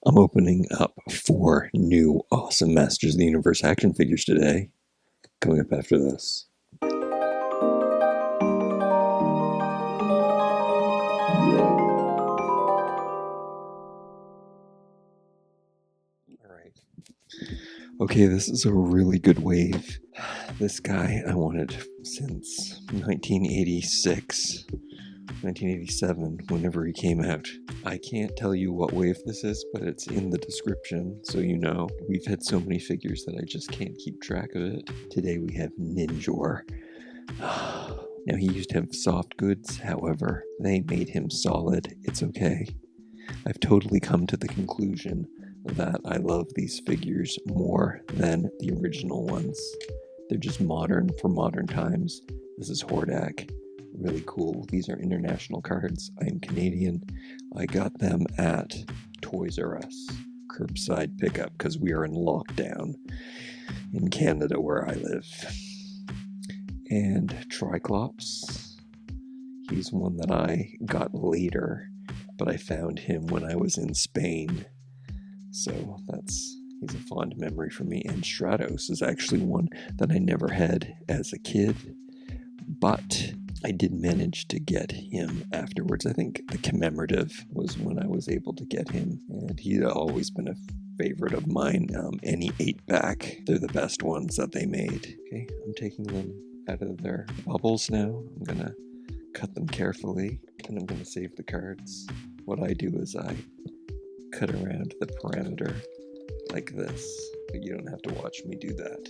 I'm opening up 4 new awesome Masters of the Universe action figures today, coming up after this. Alright. Okay, this is a really good wave. This guy I wanted since 1986. 1987, whenever he came out. I can't tell you what wave this is, but it's in the description, so you know. We've had so many figures that I just can't keep track of it. Today we have Ninjor. Now he used to have soft goods, however, they made him solid. It's okay. I've totally come to the conclusion that I love these figures more than the original ones. They're just modern for modern times. This is Hordak. Really cool. These are international cards. I am Canadian. I got them at Toys R Us curbside pickup because we are in lockdown in Canada where I live. And Tri-Klops. He's one that I got later, but I found him when I was in Spain. So he's a fond memory for me. And Stratos is actually one that I never had as a kid, but I did manage to get him afterwards. I think the commemorative was when I was able to get him, and he'd always been a favorite of mine. Any 8-pack, they're the best ones that they made. Okay, I'm taking them out of their bubbles now. I'm gonna cut them carefully, and I'm gonna save the cards. What I do is I cut around the perimeter like this, but you don't have to watch me do that.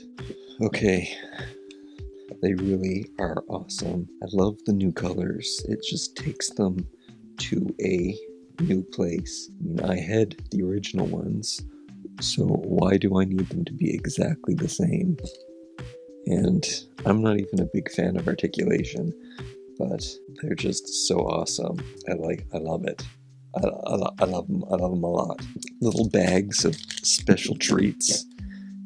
Okay. They really are awesome. I love the new colors. It just takes them to a new place. I mean, I had the original ones, so why do I need them to be exactly the same? And I'm not even a big fan of articulation, but they're just so awesome. I love it. I love them. I love them a lot. Little bags of special treats.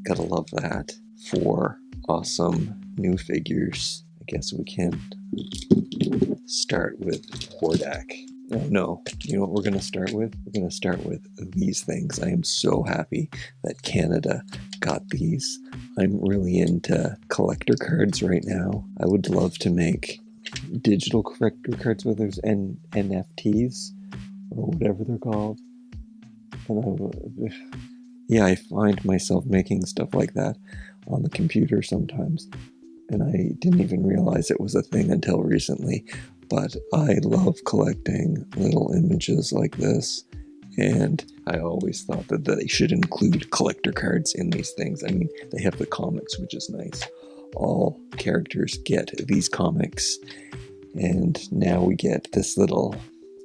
Gotta love that. 4 awesome new figures. I guess we can start with Hordak. Oh no, you know what we're gonna start with? We're gonna start with these things. I am so happy that Canada got these. I'm really into collector cards right now. I would love to make digital collector cards with those NFTs or whatever they're called. Yeah, I find myself making stuff like that on the computer sometimes, and I didn't even realize it was a thing until recently. But I love collecting little images like this, and I always thought that they should include collector cards in these things. I mean, they have the comics, which is nice. All characters get these comics, and now we get this little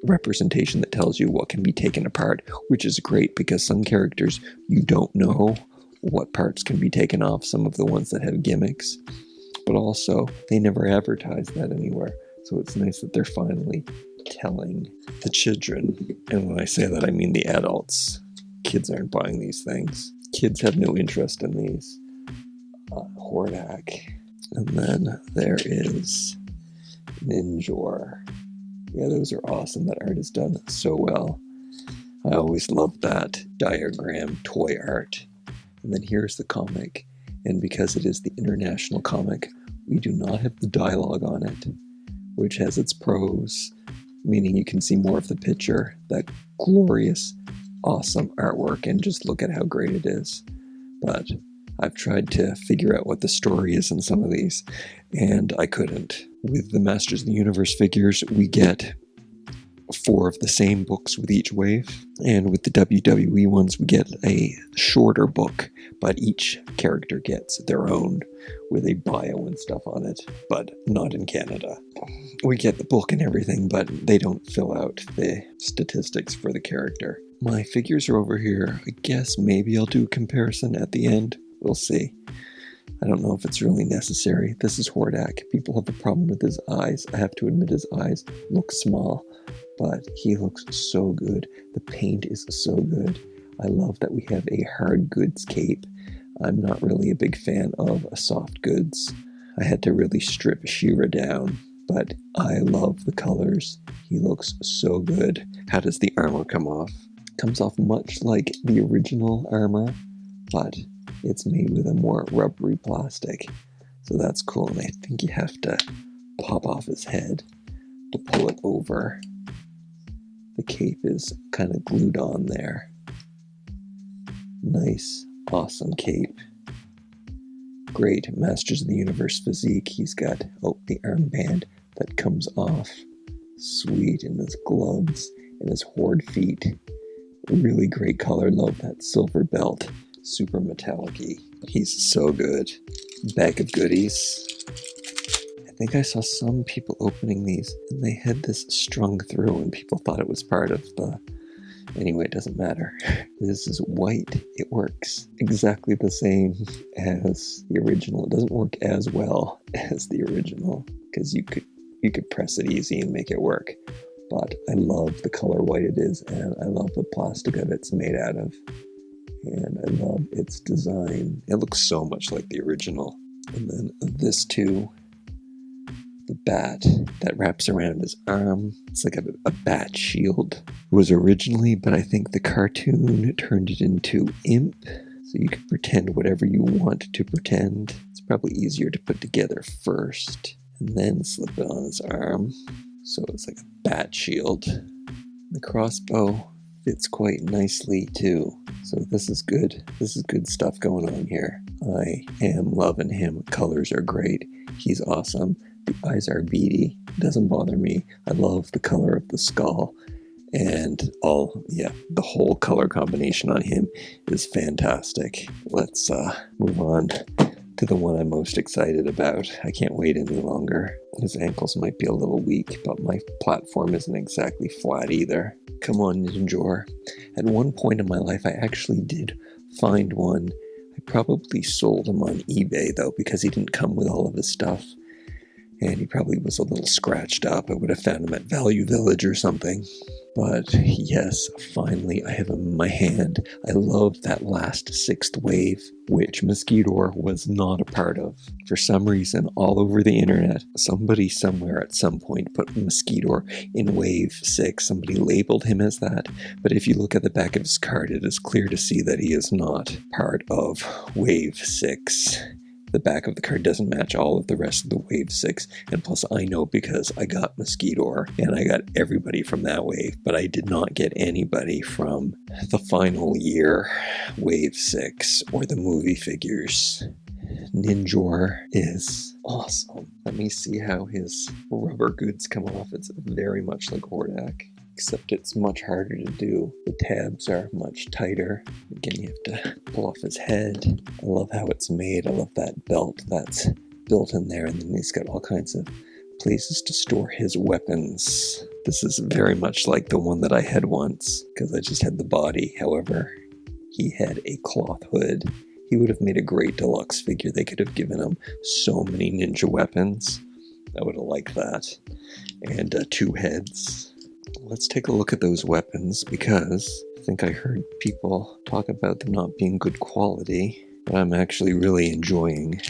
representation that tells you what can be taken apart, which is great because some characters you don't know what parts can be taken off, some of the ones that have gimmicks, but also they never advertise that anywhere, so it's nice that they're finally telling the children. And when I say that, I mean the adults. Kids aren't buying these things. Kids have no interest in these. Hordak. And then there is Ninjor. Yeah, those are awesome. That art is done so well. I always loved that diagram toy art. And then here's the comic. And because it is the international comic, we do not have the dialogue on it, which has its pros, meaning you can see more of the picture, that glorious, awesome artwork, and just look at how great it is. But I've tried to figure out what the story is in some of these, and I couldn't. With the Masters of the Universe figures, we get 4 of the same books with each wave, and with the WWE ones, we get a shorter book, but each character gets their own with a bio and stuff on it, but not in Canada. We get the book and everything, but they don't fill out the statistics for the character. My figures are over here. I guess maybe I'll do a comparison at the end. We'll see. I don't know if it's really necessary. This is Hordak. People have a problem with his eyes. I have to admit his eyes look small, but he looks so good. The paint is so good. I love that we have a hard goods cape. I'm not really a big fan of soft goods. I had to really strip She-Ra down, but I love the colors. He looks so good. How does the armor come off? comes off much like the original armor, but it's made with a more rubbery plastic. So that's cool, and I think you have to pop off his head to pull it over. The cape is kind of glued on there. Nice, awesome cape. Great Masters of the Universe physique. He's got, the armband that comes off. Sweet, and his gloves and his horde feet. Really great color. Love that silver belt. Super metallic-y. He's so good. Bag of goodies. I think I saw some people opening these and they had this strung through and people thought it was part of the... Anyway, it doesn't matter. This is white. It works exactly the same as the original. It doesn't work as well as the original because you could press it easy and make it work. But I love the color white it is, and I love the plastic that it's made out of. And I love its design. It looks so much like the original. And then this too, the bat that wraps around his arm. It's like a bat shield. It was originally, but I think the cartoon turned it into imp. So you can pretend whatever you want to pretend. It's probably easier to put together first and then slip it on his arm. So it's like a bat shield. The crossbow fits quite nicely too. So this is good. This is good stuff going on here. I am loving him. Colors are great. He's awesome. The eyes are beady. Doesn't bother me. I love the color of the skull. And the whole color combination on him is fantastic. Let's move on to the one I'm most excited about. I can't wait any longer. His ankles might be a little weak, but my platform isn't exactly flat either. Come on, Ninjor. At one point in my life, I actually did find one. I probably sold him on eBay, though, because he didn't come with all of his stuff. And he probably was a little scratched up. I would have found him at Value Village or something. But yes, finally I have him in my hand. I love that last 6th wave, which Skeletor was not a part of. For some reason, all over the internet, somebody somewhere at some point put Skeletor in wave 6. Somebody labeled him as that. But if you look at the back of his card, it is clear to see that he is not part of wave 6. The back of the card doesn't match all of the rest of the wave 6, and plus I know because I got Skeletor and I got everybody from that wave, but I did not get anybody from the final year wave 6 or the movie figures. Ninjor is awesome. Let me see how his rubber goods come off. It's very much like Hordak, except it's much harder to do. The tabs are much tighter. Again, you have to pull off his head. I love how it's made. I love that belt that's built in there, and then he's got all kinds of places to store his weapons. This is very much like the one that I had once, because I just had the body. However, he had a cloth hood. He would have made a great deluxe figure. They could have given him so many ninja weapons. I would have liked that. And 2 heads. Let's take a look at those weapons, because I think I heard people talk about them not being good quality, but I'm actually really enjoying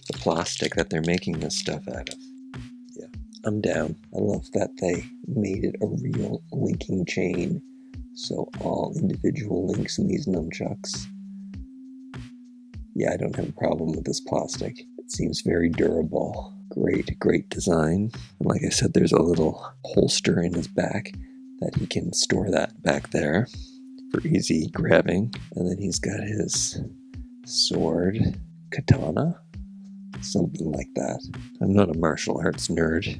the plastic that they're making this stuff out of. Yeah, I'm down. I love that they made it a real linking chain, so all individual links in these nunchucks. Yeah, I don't have a problem with this plastic. It seems very durable. Great design. And like I said, there's a little holster in his back that he can store that back there for easy grabbing. And then he's got his sword, katana, something like that. I'm not a martial arts nerd.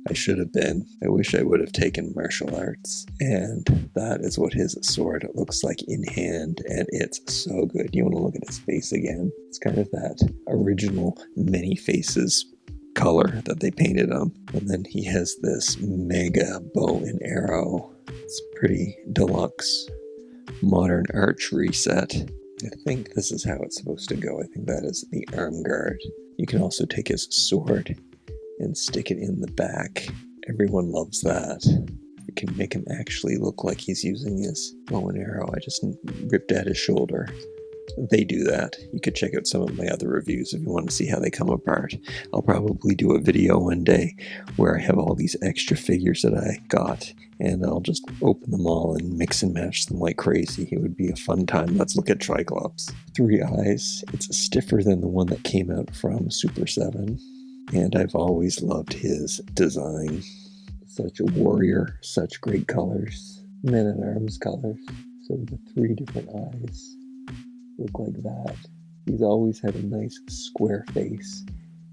I should have been. I wish I would have taken martial arts. And that is what his sword looks like in hand, and it's so good. You want to look at his face again. It's kind of that original Many Faces color that they painted him. And then he has this mega bow and arrow. It's pretty deluxe modern archery set. I think this is how it's supposed to go. I think that is the arm guard. You can also take his sword and stick it in the back. Everyone loves that. We can make him actually look like he's using his bow and arrow. I just ripped at his shoulder. they do that. You could check out some of my other reviews if you want to see how they come apart. I'll probably do a video one day where I have all these extra figures that I got, and I'll just open them all and mix and match them like crazy. It would be a fun time. Let's look at Tri-Klops. 3 eyes. It's stiffer than the one that came out from Super 7, and I've always loved his design. Such a warrior, such great colors. Man-at-Arms colors. So the 3 different eyes look like that. He's always had a nice square face.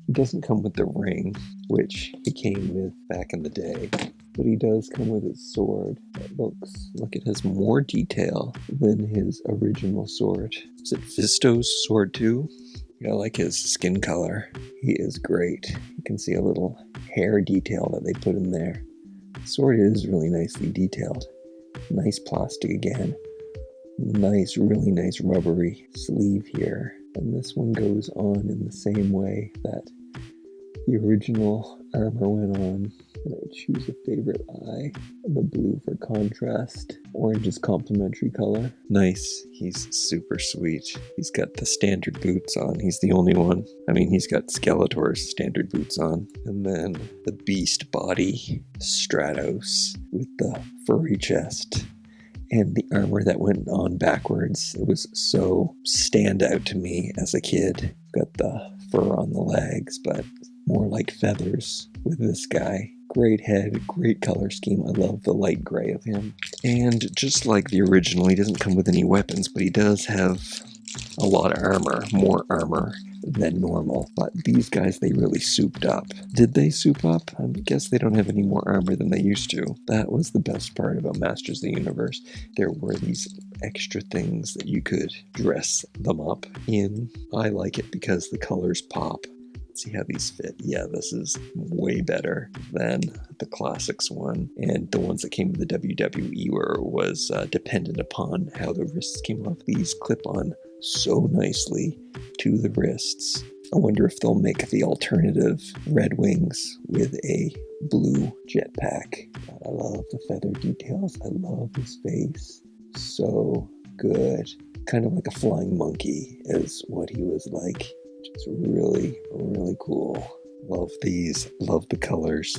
He doesn't come with the ring, which he came with back in the day, but he does come with his sword that looks like it has more detail than his original sword. Is it Fisto's sword too? I like his skin color. He is great. You can see a little hair detail that they put in there. The sword is really nicely detailed. Nice plastic again. Nice, really nice rubbery sleeve here. And this one goes on in the same way that the original armor went on. And I choose a favorite eye. The blue for contrast. Orange is complementary color. Nice. He's super sweet. He's got the standard boots on. He's the only one. I mean, he's got Skeletor's standard boots on. And then the beast body, Stratos, with the furry chest. And the armor that went on backwards. It was so standout to me as a kid. Got the fur on the legs, but more like feathers with this guy. Great head, great color scheme. I love the light gray of him. And just like the original, he doesn't come with any weapons, but he does have a lot of armor, more armor than normal. But these guys, they really souped up. Did they soup up? I guess they don't have any more armor than they used to. That was the best part about Masters of the Universe. There were these extra things that you could dress them up in. I like it because the colors pop. Let's see how these fit. Yeah, this is way better than the classics one. And the ones that came with the WWE was dependent upon how the wrists came off. These clip on so nicely to the wrists. I wonder if they'll make the alternative Red Wings with a blue jetpack. I love the feather details. I love his face. So good. Kind of like a flying monkey is what he was like. It's really, really cool. Love these. Love the colors.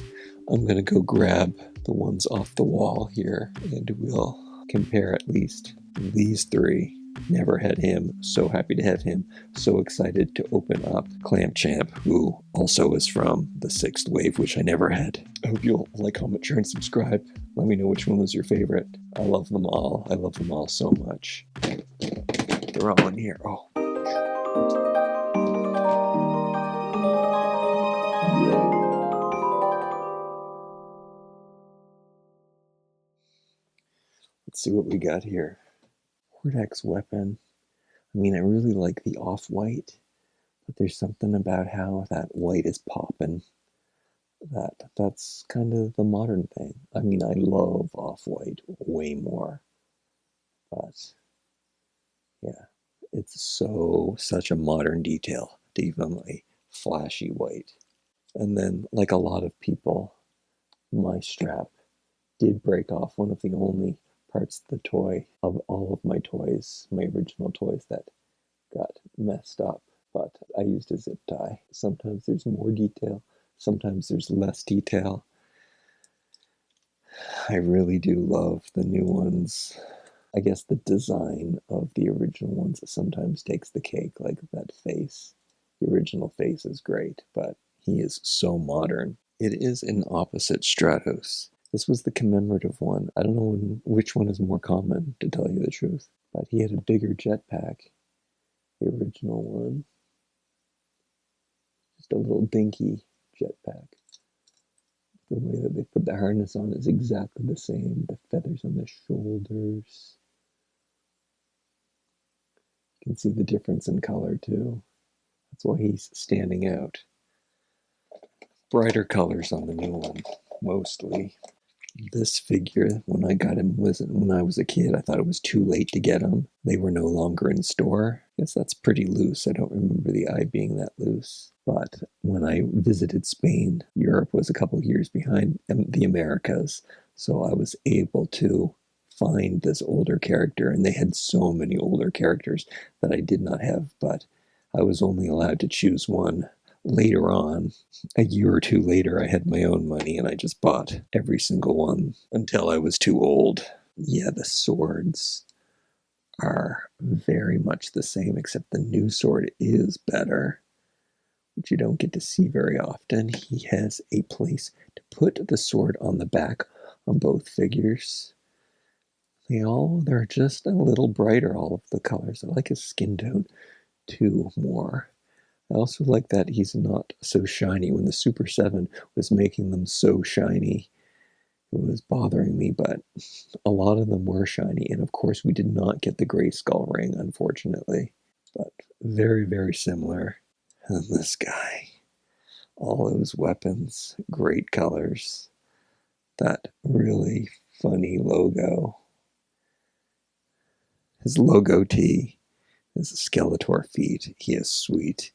I'm going to go grab the ones off the wall here, and we'll compare at least these 3. Never had him. So happy to have him. So excited to open up Clamp Champ, who also is from the 6th wave, which I never had. I hope you'll like, comment, share, and subscribe. Let me know which one was your favorite. I love them all. I love them all so much. They're all in here. Oh. Let's see what we got here. Hordak's weapon. I mean, I really like the off-white, but there's something about how that white is popping. That's kind of the modern thing. I mean, I love off-white way more, but yeah, it's such a modern detail to even a flashy white. And then, like a lot of people, my strap did break off. One of the only parts of the toy, of all of my toys, my original toys, that got messed up, but I used a zip tie. Sometimes there's more detail, sometimes there's less detail. I really do love the new ones. I guess the design of the original ones sometimes takes the cake, like that face. The original face is great, but he is so modern. It is an opposite Stratos. This was the commemorative one. I don't know which one is more common, to tell you the truth. But he had a bigger jetpack. The original one. Just a little dinky jetpack. The way that they put the harness on is exactly the same. The feathers on the shoulders. You can see the difference in color too. That's why he's standing out. Brighter colors on the new one, mostly. This figure, when I got him, when I was a kid, I thought it was too late to get them. They were no longer in store. I guess that's pretty loose. I don't remember the eye being that loose. But when I visited Spain, Europe was a couple years behind the Americas, so I was able to find this older character, and they had so many older characters that I did not have, but I was only allowed to choose one. Later on, a year or two later, I had my own money and I just bought every single one until I was too old. Yeah, the swords are very much the same, except the new sword is better, which you don't get to see very often. He has a place to put the sword on the back on both figures. They're just a little brighter, all of the colors. I like his skin tone too more. I also like that he's not so shiny. When the Super 7 was making them so shiny, it was bothering me, but a lot of them were shiny. And of course, we did not get the Grayskull ring, unfortunately. But very, very similar. And this guy, all those weapons, great colors. That really funny logo. His logo tee is Skeletor feet. He is sweet.